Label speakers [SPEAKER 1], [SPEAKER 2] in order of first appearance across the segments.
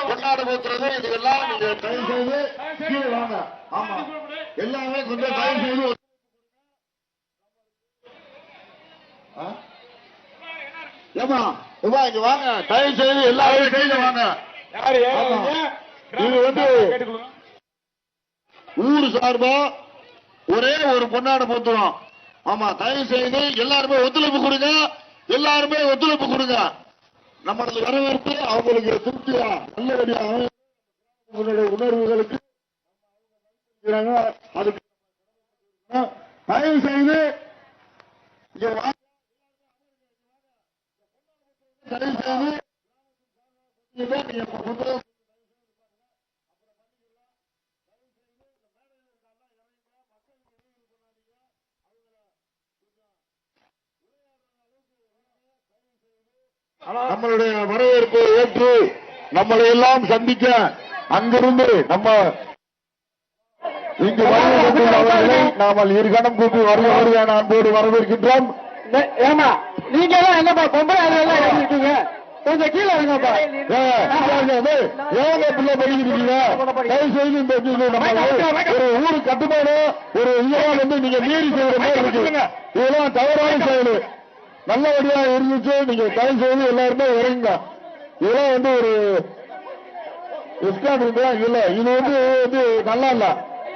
[SPEAKER 1] கொண்டாட போகிறது இதெல்லாம் நீங்க தயவு செய்து கீழே வாங்க. ஆமா எல்லாமே கொஞ்சம் தயவு செய்து ஏமா இங்க வாங்க. தயவு செய்து எல்லாரும் கையில வாங்க. இது வந்து ஊர் சார்பா ஒரே ஒரு பொன்னாட போத்துறோம். ஆமா தயவு செய்து எல்லாருமே ஒத்துழைப்பு கொடுங்க. எல்லாருமே ஒத்துழைப்பு கொடுங்க. நம்மளது வரவேற்பு அவங்களுக்கு திருப்தியா நல்லபடியாக உங்களுடைய உணர்வுகளுக்கு அதுக்கு தயவு செய்து தயவு செய்து நம்மளுடைய வரவேற்பை ஏற்று நம்மளை எல்லாம் சந்திக்க அங்கிருந்து நம்ம இங்கு வருவதை நாமல் இருகணம் கூப்பி வருவதை அன்போடு வரவேற்கின்றோம்.
[SPEAKER 2] ஏமா நீங்க எல்லாம் என்னப்பா பொம்பளை இருக்கீங்க? கொஞ்சம் கீழே இருங்கப்பா.
[SPEAKER 1] ஏங்க பிள்ளை படிக்கிறீங்க? தயவு செய்து ஒரு ஊரு கட்டுப்பாடு ஒரு இதெல்லாம் வந்து நீங்க மீறி செய்யற மாதிரி இருக்கு. இதெல்லாம் தவறான செயல். நல்லபடியா இருந்துச்சு. நீங்க தயவு செய்து எல்லாருமே இறங்குங்க. இதெல்லாம் வந்து ஒரு எஸ்கார்ட் இல்ல. இது வந்து நல்லா இல்ல.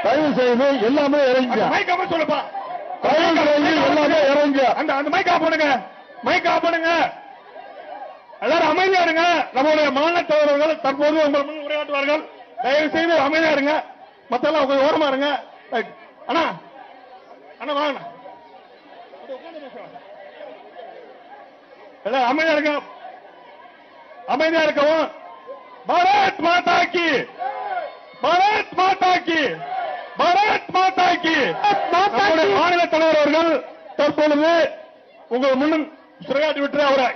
[SPEAKER 1] தயவு செய்து எல்லாமே இறங்குங்க.
[SPEAKER 2] சொல்லுப்பா.
[SPEAKER 1] தயவு செய்து எல்லாமே இறங்குங்க.
[SPEAKER 2] அந்த மைக் ஆஃப் பண்ணுங்க. மைக் ஆஃப் பண்ணுங்க. எல்லாரும் அமைதியா இருங்க. நம்மளுடைய மாநில தலைவர்கள் தற்போது உங்கள் முன் உரையாற்றுவார்கள். தயவு செய்து அமைதியா இருங்க. மத்த எல்லாம் கொஞ்சம் ஓரமா இருங்க. அண்ணா அண்ணா வாங்க. எல்லாம் அமைதியா இருக்க. அமைதியா இருக்கவும். பாரத் மாதா கி, பாரத் மாதா கி, பாரத் மாதா கி. மாநில தலைவர் அவர்கள் தற்பொழுது உங்கள் முன்னும் சுரையாற்றி விட்டு அவரை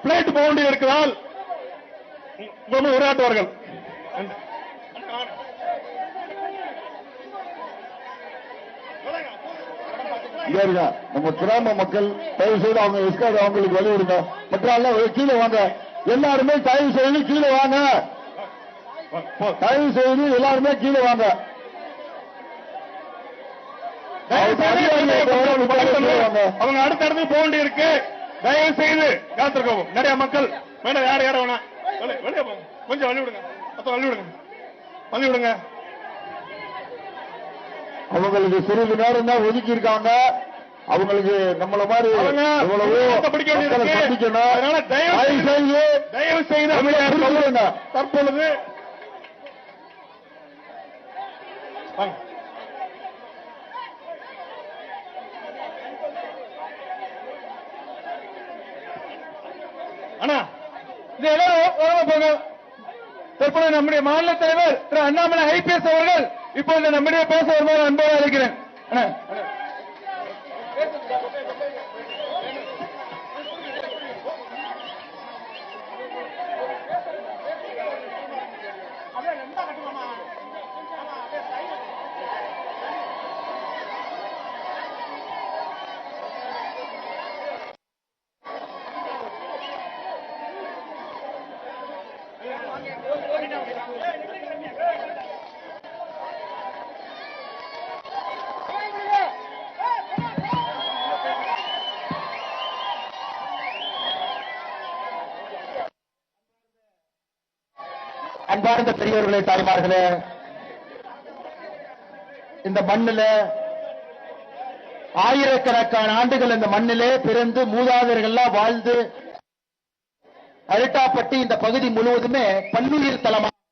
[SPEAKER 2] பிளைட் போக வேண்டி இருக்கிறால் உங்கள் உரையாற்றுவார்கள்.
[SPEAKER 1] நம்ம கிராம மக்கள் தயவு செய்து அவங்க எஸ்கார்ட் அவங்களுக்கு வழிவிடுங்க. மற்ற கீழே வாங்க. எல்லாருமே தயவு செய்து கீழே வாங்க. தயவு செய்து எல்லாருமே கீழே வாங்க.
[SPEAKER 2] அவங்க அடுத்த இடத்துக்கு போக வேண்டி இருக்கு. தயவு செய்து காத்திருக்கவும். நிறைய மக்கள் மேடம் யாரும் யார வேணா வெளியே போங்க. கொஞ்சம் வழி விடுங்க. வழி விடுங்க. வழி விடுங்க.
[SPEAKER 1] அவங்களுக்கு சிறிது நேரம் தான் ஒதுக்கி இருக்காங்க. அவங்களுக்கு நம்மள மாதிரி
[SPEAKER 2] தயவு செய்து தற்பொழுது அண்ணா இது எல்லாரும் போங்க. தற்போது நம்முடைய மாநில தலைவர் திரு அண்ணாமலை ஐபிஎஸ் அவர்கள் இப்போது நம்முடைய பேச வருமாறு அன்போடு அழைக்கிறேன்.
[SPEAKER 3] அன்பார்ந்த பெரியவர்களே, தாய்மார்களே, இந்த மண்ணில் ஆயிரக்கணக்கான ஆண்டுகள் இந்த மண்ணிலே பிறந்து மூதாதையர்கள்லாம் வாழ்ந்து அரிட்டாப்பட்டி இந்த பகுதி முழுவதுமே பல்லுயிர் தலமாப்பட்டு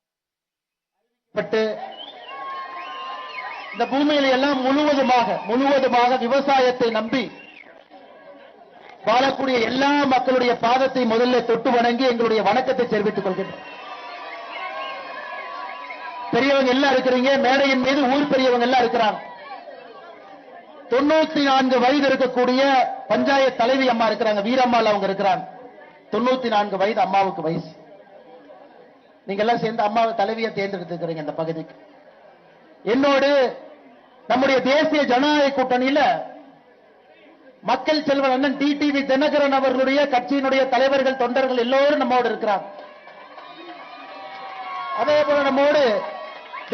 [SPEAKER 3] இந்த பூமியில எல்லாம் முழுவதுமாக விவசாயத்தை நம்பி வாழக்கூடிய எல்லா மக்களுடைய பாதத்தை முதல்ல தொட்டு வணங்கி எங்களுடைய வணக்கத்தை தெரிவித்துக் கொள்கிறேன். பெரியவங்க எல்லாம் இருக்கிறீங்க. மேடையின் மீது ஊர் பெரியவங்க எல்லாம் இருக்கிறாங்க. 94 வயது இருக்கக்கூடிய பஞ்சாயத்து தலைவி அம்மா இருக்கிறாங்க. வீரம்மாள் அவங்க இருக்கிறாங்க. 94 வயது அம்மாவுக்கு வயசு. நீங்க எல்லாம் சேர்ந்து அம்மாவை தலைவியை தேர்ந்தெடுத்துக்கிறீங்க இந்த பகுதிக்கு. என்னோடு நம்முடைய தேசிய ஜனநாயக கூட்டணியில மக்கள் செல்வன் அண்ணன் டிடிவி தினகரன் அவர்களுடைய கட்சியினுடைய தலைவர்கள் தொண்டர்கள் எல்லோரும் நம்மோடு இருக்கிறாங்க. அதே போல நம்மோடு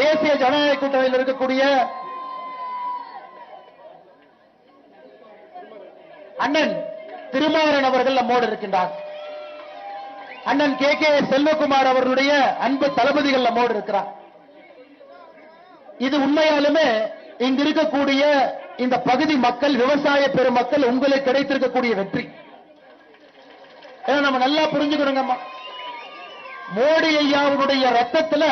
[SPEAKER 3] தேசிய ஜனநாயக கூட்டணியில் இருக்கக்கூடிய அண்ணன் திருமாறன் அவர்கள் நம்மோடு இருக்கின்றார். அண்ணன் கே செல்வகுமார் அவர்களுடைய அன்பு தளபதிகள் நம்மோடு இருக்கிறார். இது உண்மையாலுமே இங்கு இருக்கக்கூடிய இந்த பகுதி மக்கள், விவசாய பெருமக்கள் உங்களுக்கு கிடைத்திருக்கக்கூடிய வெற்றி. நம்ம நல்லா புரிஞ்சுக்கணுங்கம்மா. மோடி ஐயாவுடைய ரத்தத்துல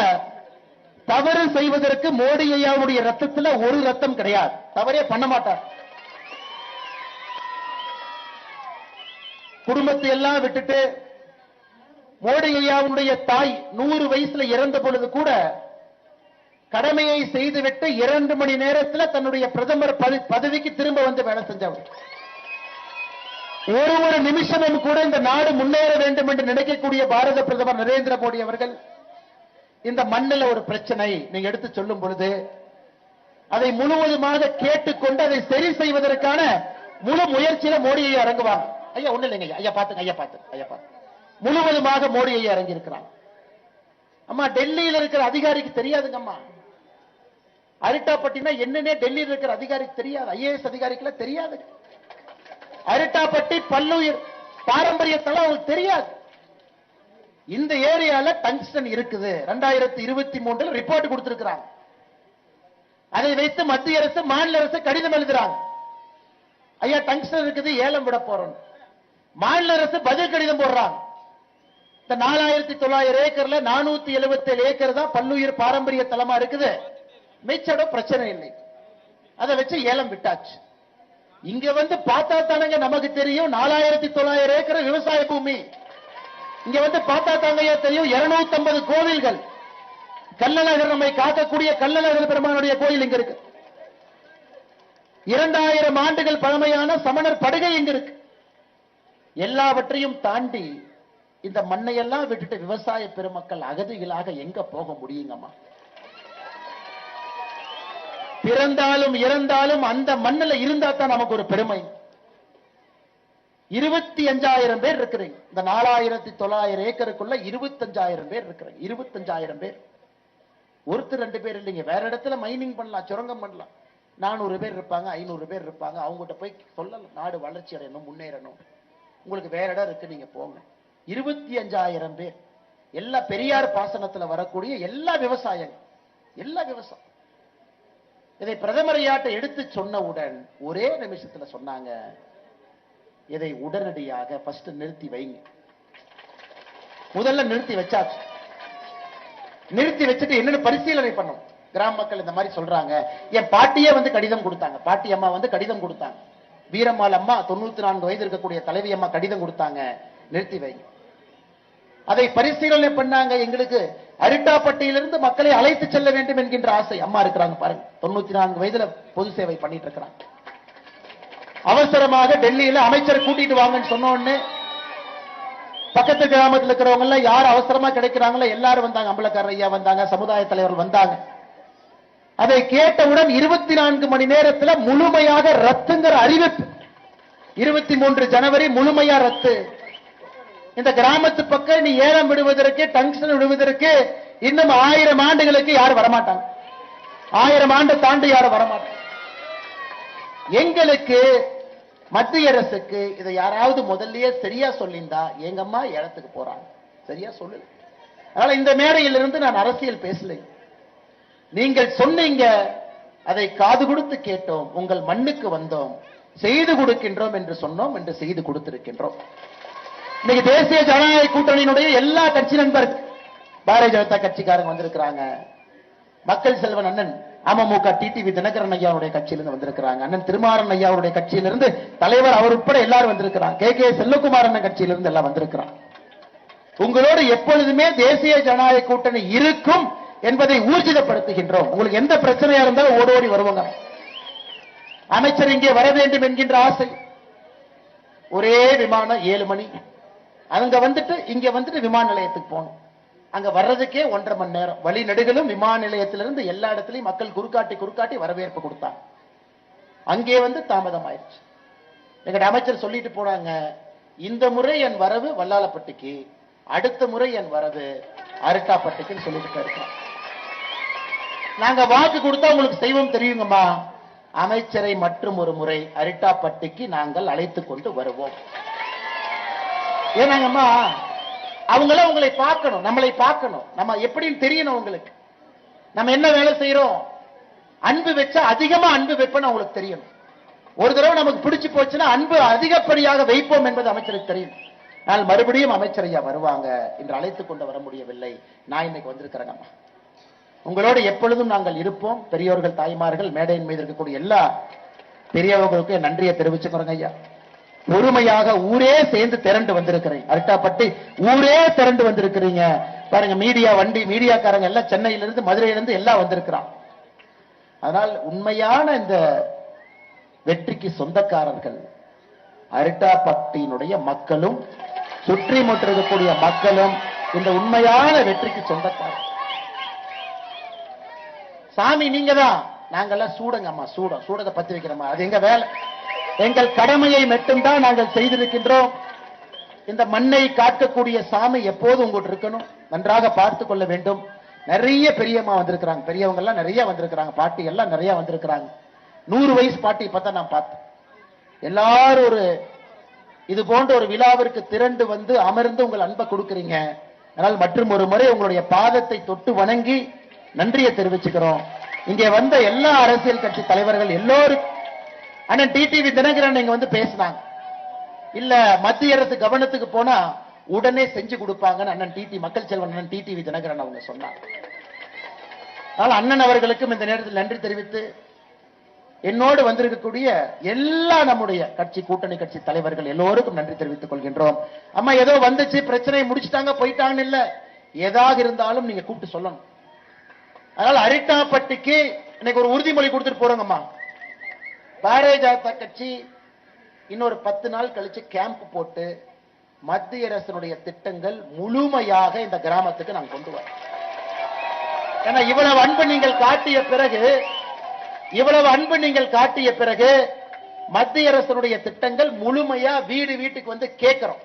[SPEAKER 3] தவறு செய்வதற்கு மோடி ஐயாவுடைய ரத்தத்துல ஒரு ரத்தம் கிடையாது. தவறே பண்ண மாட்டார். குடும்பத்தை எல்லாம் விட்டுட்டு மோடி ஐயாவுடைய தாய் 100 வயசுல இறந்த பொழுது கூட கடமையை செய்துவிட்டு 2 மணி நேரத்தில் தன்னுடைய பிரதமர் பதவிக்கு திரும்ப வந்து வேலை செஞ்சவர். ஒரு நிமிஷமும் கூட இந்த நாடு முன்னேற வேண்டும் என்று நினைக்கக்கூடிய பாரத பிரதமர் நரேந்திர மோடி அவர்கள் இந்த மண்ணில் ஒரு பிரச்சனை நீங்க எடுத்து சொல்லும் பொழுது அதை முழுவதுமாக கேட்டுக்கொண்டு அதை சரி செய்வதற்கான முழு முயற்சியில மோடியை இறங்குவாங்க. ஐயா ஒண்ணு இல்லைங்க, ஐயா பாத்து முழுவதுமாக மோடியை இறங்கி இருக்கிறாங்க. அம்மா டெல்லியில் இருக்கிற அதிகாரிக்கு தெரியாதுங்க. அம்மா அரிட்டாப்பட்டினா என்னன்னே டெல்லியில் இருக்கிற அதிகாரிக்கு தெரியாது. ஐஏஎஸ் அதிகாரிக்கு தெரியாது. அரிட்டாப்பட்டி பல்லுயிர் பாரம்பரிய தளம் அவங்களுக்கு தெரியாது. இந்த ஏரியால டங்ஸ்டன் இருக்குது. 2023 ரிப்போர்ட் கொடுத்திருக்கிறாங்க. அதை வைத்து மத்திய அரசு மாநில அரசு கடிதம் எழுதுறாங்க. ஐயா டங்ஸ்டன் இருக்குது, ஏலம் விட போறோம். மாநில அரசு பதில் கடிதம் போடுறாங்க. இந்த 4900 ஏக்கர்ல 477 ஏக்கர் தான் பல்லுயிர் பாரம்பரிய தளமா இருக்குது. மிச்சம் பிரச்சனை இல்லை. அதை வச்சு ஏலம் விட்டாச்சு. இங்க வந்து பார்த்தா தானங்க நமக்கு தெரியும் 4900 ஏக்கர் விவசாய பூமி. இங்க வந்து பார்த்தா தாங்க தெரியும் 250 கோவில்கள். கள்ளழகர் நம்மை காக்கக்கூடிய கள்ளழகர் பெருமானுடைய கோயில் இங்க இருக்கு. 2000 ஆண்டுகள் பழமையான சமணர் படுகை இங்க இருக்கு. எல்லாவற்றையும் தாண்டி இந்த மண்ணையெல்லாம் விட்டுட்டு விவசாய பெருமக்கள் அகதிகளாக எங்க போக முடியுங்கம்மா? பிறந்தாலும் இறந்தாலும் அந்த மண்ணில் இருந்தா தான் நமக்கு ஒரு பெருமை. 25,000 பேர் இருக்கிறீங்க. இந்த 4900 ஏக்கருக்குள்ள 25,000 பேர் இருக்கிறீங்க. 25,000 பேர். ஒருத்தர் 2 பேர் இல்லைங்க. வேற இடத்துல மைனிங் பண்ணலாம், சுரங்கம் பண்ணலாம். 400 பேர் இருப்பாங்க, 500 பேர் இருப்பாங்க. அவங்ககிட்ட போய் சொல்லலாம், நாடு வளர்ச்சி அடையணும், முன்னேறணும், உங்களுக்கு வேற இடம் இருக்கு, நீங்க போங்க. 25,000 பேர். எல்லா பெரியார் பாசனத்துல வரக்கூடிய எல்லா விவசாயம், எல்லா விவசாயம். இதை பிரதமரையாட்ட எடுத்து சொன்னவுடன் ஒரே நிமிஷத்துல சொன்னாங்க, இதை உடனடியாக ஃபர்ஸ்ட் நிறுத்தி வைங்க. முதல்ல நிறுத்தி வச்சாச்சு. நிறுத்தி வச்சுட்டு என்னன்னு பரிசீலனை பண்ணும். கிராம மக்கள் இந்த மாதிரி சொல்றாங்க. என் பாட்டியே வந்து கடிதம் கொடுத்தாங்க. பாட்டி அம்மா வந்து கடிதம் கொடுத்தாங்க. வீரம்மாள் அம்மா 94 வயது இருக்கக்கூடிய தலைவி அம்மா கடிதம் கொடுத்தாங்க, நிறுத்தி வைங்க. அதை பரிசீலனை பண்ணாங்க. எங்களுக்கு அரிட்டாப்பட்டியிலிருந்து மக்களை அழைத்து செல்ல வேண்டும் என்கின்ற ஆசை. அம்மா இருக்கிறாங்க பாருங்க, 94 வயதுல பொது சேவை பண்ணிட்டு இருக்கிறாங்க. அவசரமாக டெல்லியில அமைச்சர் கூட்டிட்டு வாங்கன்னு சொன்ன உடனே பக்கத்து கிராமத்தில் இருக்கிறவங்க எல்லாம் யார் அவசரமா கிடைக்கிறாங்களோ எல்லாரும் வந்தாங்க. அம்பலக்காரர் ஐயா வந்தாங்க, சமுதாய தலைவர்கள் வந்தாங்க. அதை கேட்டவுடன் 24 மணி நேரத்தில் முழுமையாக ரத்துங்கிற அறிவிப்பு. 23 ஜனவரி முழுமையா ரத்து. இந்த கிராமத்து பக்கம் நீ ஏலம் விடுவதற்கு, டங்ஸ்டன் விடுவதற்கு இன்னும் 1000 ஆண்டுகளுக்கு யாரும் வரமாட்டாங்க. 1000 ஆண்டு தாண்டி யாரும் வரமாட்டாங்க. எங்களுக்கு மத்திய அரசுக்கு இதை யாராவது முதல்லயே சரியா சொல்லியிருந்தா எங்கம்மா இடத்துக்கு போறாங்க, சரியா சொல்லு. அதனால இந்த மேடையிலிருந்து நான் அரசியல் பேசலை. நீங்கள் சொன்னீங்க, அதை காது கொடுத்து கேட்டோம், உங்கள் மண்ணுக்கு வந்தோம், செய்து கொடுக்கின்றோம் என்று சொன்னோம், என்று செய்து கொடுத்திருக்கின்றோம். இன்னைக்கு தேசிய ஜனநாயக கூட்டணியினுடைய எல்லா கட்சி நண்பர்கள், பாரதிய ஜனதா கட்சிக்காரங்க வந்திருக்கிறாங்க. மக்கள் செல்வன் அண்ணன் அமமுக டிடிவி தினகரன் ஐயாவுடைய கட்சியிலிருந்து வந்திருக்கிறாங்க. அண்ணன் திருமாறன் ஐயாவுடைய கட்சியிலிருந்து தலைவர் அவர் உட்பட எல்லாரும் வந்திருக்கிறாங்க. கே செல்வகுமார் அண்ணன் கட்சியிலிருந்து எல்லாம் வந்திருக்கிறாங்க. உங்களோடு எப்பொழுதுமே தேசிய ஜனநாயக கூட்டணி இருக்கும் என்பதை ஊர்ஜிதப்படுத்துகின்றோம். உங்களுக்கு எந்த பிரச்சனையா இருந்தாலும் ஓடோடி வருவாங்க. அமைச்சர் இங்கே வர வேண்டும் என்கின்ற ஆசை. ஒரே விமானம் 7 மணி அங்க வந்துட்டு இங்க வந்துட்டு விமான நிலையத்துக்கு போகணும். அங்க வர்றதுக்கே 1.5 மணி நேரம். வழி நெடுகிலும் விமான நிலையத்திலிருந்து எல்லா இடத்துலையும் மக்கள் குறுக்காட்டி வரவேற்பு கொடுத்தாங்க. அங்கே வந்து தாமதம் ஆயிடுச்சு. எங்க அமைச்சர் சொல்லிட்டு போனாங்க, இந்த முறை என் வரவு வல்லாளப்பட்டிக்கு, அடுத்த முறை என் வரவு அரிட்டாப்பட்டிக்குன்னு சொல்லிட்டு இருக்கோம். நாங்க வாக்கு கொடுத்தா உங்களுக்கு செய்வோம் தெரியுங்கம்மா. அமைச்சரை மற்றும் ஒரு முறை அரிட்டாப்பட்டிக்கு நாங்கள் அழைத்துக் கொண்டு வருவோம். ஏனாங்கம்மா, அவங்கள உங்களை பார்க்கணும், நம்மளை பார்க்கணும், நம்ம எப்படின்னு தெரியணும் உங்களுக்கு. நம்ம என்ன வேலை செய்யறோம், அன்பு வச்சா அதிகமா அன்பு வைப்போம் உங்களுக்கு தெரியணும். ஒரு தடவை நமக்கு பிடிச்சு போச்சுன்னா அன்பு அதிகப்படியாக வைப்போம் என்பது அமைச்சருக்கு தெரியும். நான் மறுபடியும் அமைச்சர் ஐயா வருவாங்க என்று அழைத்துக் கொண்டு வர முடியவில்லை. நான் இன்னைக்கு வந்திருக்கிறேங்கம்மா. உங்களோடு எப்பொழுதும் நாங்கள் இருப்போம். பெரியோர்கள், தாய்மார்கள், மேடையின் மீது இருக்கக்கூடிய எல்லா பெரியவர்களுக்கு நன்றியை தெரிவிச்சுக்கிறோங்க ஐயா. பொறுமையாக ஊரே சேர்ந்து திரண்டு வந்திருக்கிறேன். அரிட்டாப்பட்டி ஊரே திரண்டு வந்திருக்கிறீங்க பாருங்க. மீடியா வண்டி, மீடியாக்காரங்க எல்லாம் சென்னையிலிருந்து, மதுரையிலிருந்து எல்லாம் வந்திருக்கிறான். அதனால் உண்மையான இந்த வெற்றிக்கு சொந்தக்காரர்கள் அரிட்டாப்பட்டியினுடைய மக்களும் சுற்றி முற்றிருக்கக்கூடிய மக்களும் இந்த உண்மையான வெற்றிக்கு சொந்தக்காரர். சாமி நீங்க தான், நாங்கெல்லாம் சூடங்கம்மா, சூடத்தை பத்தி வைக்கிறோமா, அது எங்க வேலை. எங்கள் கடமையை மட்டும்தான் நாங்கள் செய்திருக்கின்றோம். இந்த மண்ணை காக்கக்கூடிய சாமி எப்போது உங்கள்கிட்ட இருக்கணும், நன்றாக பார்த்துக் கொள்ள வேண்டும். நிறைய பெரியம்மா வந்திருக்கிறாங்க, பெரியவங்க எல்லாம் நிறைய வந்திருக்கிறாங்க, பாட்டி எல்லாம் நிறைய வந்திருக்கிறாங்க. 100 வயசு பாட்டி இப்பதான் நான் பார்த்தேன். எல்லாரும் ஒரு இது போன்ற ஒரு விழாவிற்கு திரண்டு வந்து அமர்ந்து உங்கள் அன்பை கொடுக்கிறீங்க. அதனால் மற்றும் ஒரு முறை உங்களுடைய பாதத்தை தொட்டு வணங்கி நன்றியை தெரிவிச்சுக்கிறோம். இங்கே வந்த எல்லா அரசியல் கட்சி தலைவர்கள் எல்லோரும், அண்ணன் டிடிவி தினகரன் இங்க வந்து பேசினாங்க. இல்ல மத்திய அரசு கவனத்துக்கு போனா உடனே செஞ்சு கொடுப்பாங்கன்னு அண்ணன் மக்கள் செல்வன் அண்ணன் டிடிவி தினகரன் அவங்க சொன்னாங்க. அதனால அண்ணன் அவர்களுக்கும் இந்த நேரத்தில் நன்றி தெரிவித்து, என்னோடு வந்திருக்கக்கூடிய எல்லா நம்முடைய கட்சி, கூட்டணி கட்சி தலைவர்கள் எல்லோருக்கும் நன்றி தெரிவித்துக் கொள்கின்றோம். அம்மா ஏதோ வந்துச்சு, பிரச்சனையை முடிச்சுட்டாங்க, போயிட்டாங்கன்னு இல்ல, ஏதாக இருந்தாலும் நீங்க கூப்பிட்டு சொல்லணும். அதனால அரிட்டாப்பட்டிக்கு இன்னைக்கு ஒரு உறுதிமொழி கொடுத்துட்டு போறோங்கம்மா. பாரதிய ஜனதா கட்சி இன்னொரு 10 நாள் கழிச்சு கேம்ப் போட்டு மத்திய அரசினுடைய திட்டங்கள் முழுமையாக இந்த கிராமத்துக்கு நான் கொண்டு வரேன். ஏன்னா இவ்வளவு அன்பு நீங்கள் காட்டிய பிறகு மத்திய அரசினுடைய திட்டங்கள் முழுமையா வீடு வீட்டுக்கு வந்து கேட்கிறோம்.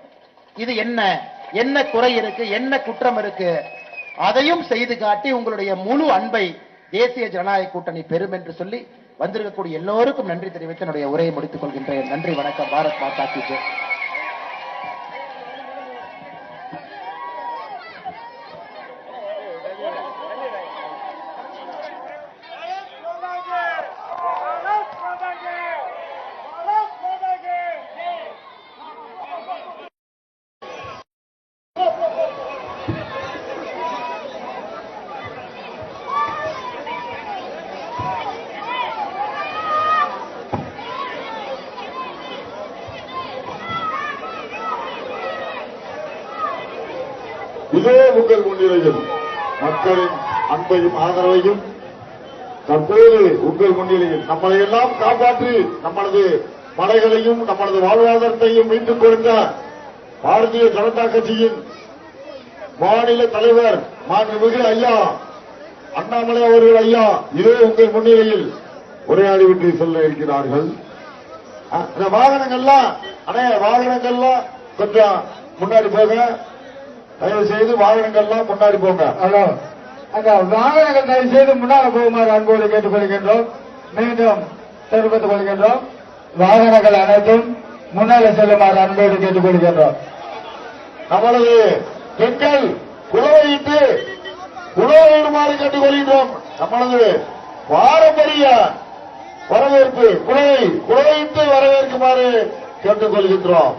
[SPEAKER 3] இது என்ன குறை இருக்கு, என்ன குற்றம் இருக்கு, அதையும் செய்து காட்டி உங்களுடைய முழு அன்பை தேசிய ஜனநாயக கூட்டணி பெறும் என்று சொல்லி வந்திருக்கக்கூடிய எல்லோருக்கும் நன்றி தெரிவித்து என்னுடைய உரையை முடித்துக் கொள்கின்றேன். நன்றி, வணக்கம். பாரத் மாதா கி ஜெய்.
[SPEAKER 1] இதே உங்கள் முன்னிலையில் மக்களின் அன்பையும் ஆதரவையும் தற்போது உங்கள் முன்னிலையில் நம்மளை எல்லாம் காப்பாற்றி நமது மலைகளையும் நமது வாழ்வாதாரத்தையும் மீட்டுக் கொடுத்த பாரதிய ஜனதா கட்சியின் மாநில தலைவர் மாண்புமிகு ஐயா அண்ணாமலை அவர்கள் ஐயா இதே உங்கள் முன்னிலையில் உரையாடிவிட்டு சொல்ல இருக்கிறார்கள். வாகனங்கள்லாம் கொஞ்சம் முன்னாடி போக, தயவு செய்து வாகனங்கள்லாம் முன்னாடி போங்க.
[SPEAKER 4] ஹலோ, அந்த வாகனங்கள் தயவு செய்து முன்னால் போகுமாறு அன்போடு கேட்டுக்கொள்கின்றோம். மீண்டும் தெரிவித்துக் கொள்கின்றோம். வாகனங்கள் அனைத்தும் முன்னாலே செல்லுமாறு அன்போடு கேட்டுக்கொள்கின்றோம்.
[SPEAKER 1] நமது பெண்கள் குலவையிடுமாறு கேட்டுக்கொள்கின்றோம். நமது பாரம்பரிய வரவேற்பு குலவையிட்டு வரவேற்குமாறு கேட்டுக்கொள்கின்றோம்.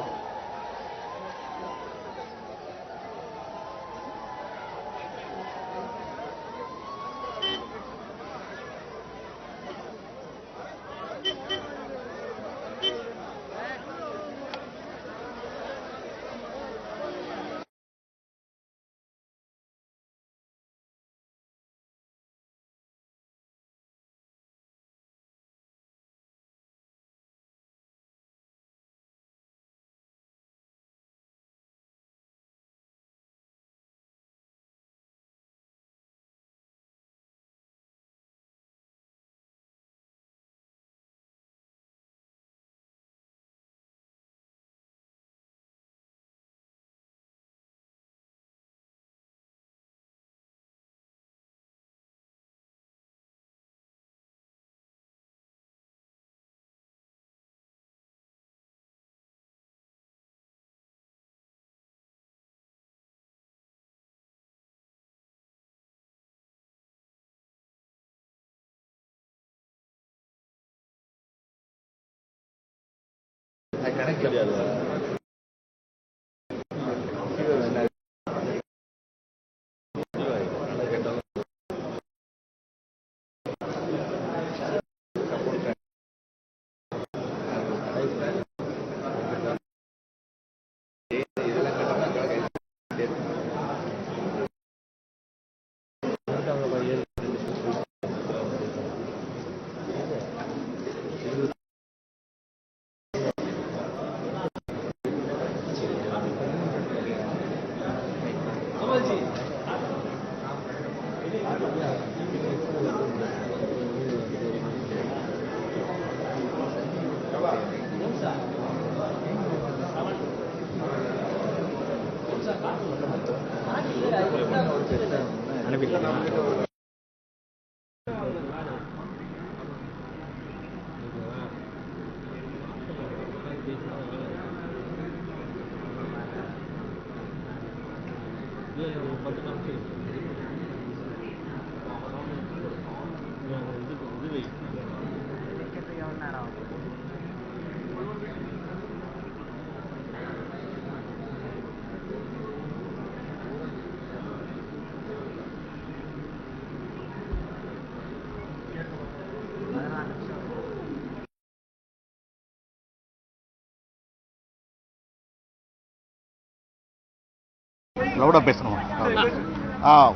[SPEAKER 5] லவுடா பேசணும்.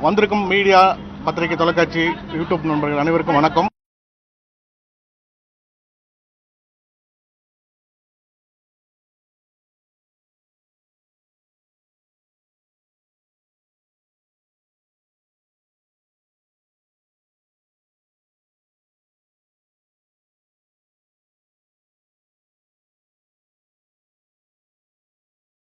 [SPEAKER 5] வந்திருக்கும் மீடியா, பத்திரிகை, தொலைக்காட்சி, யூடியூப் நண்பர்கள் அனைவருக்கும் வணக்கம்.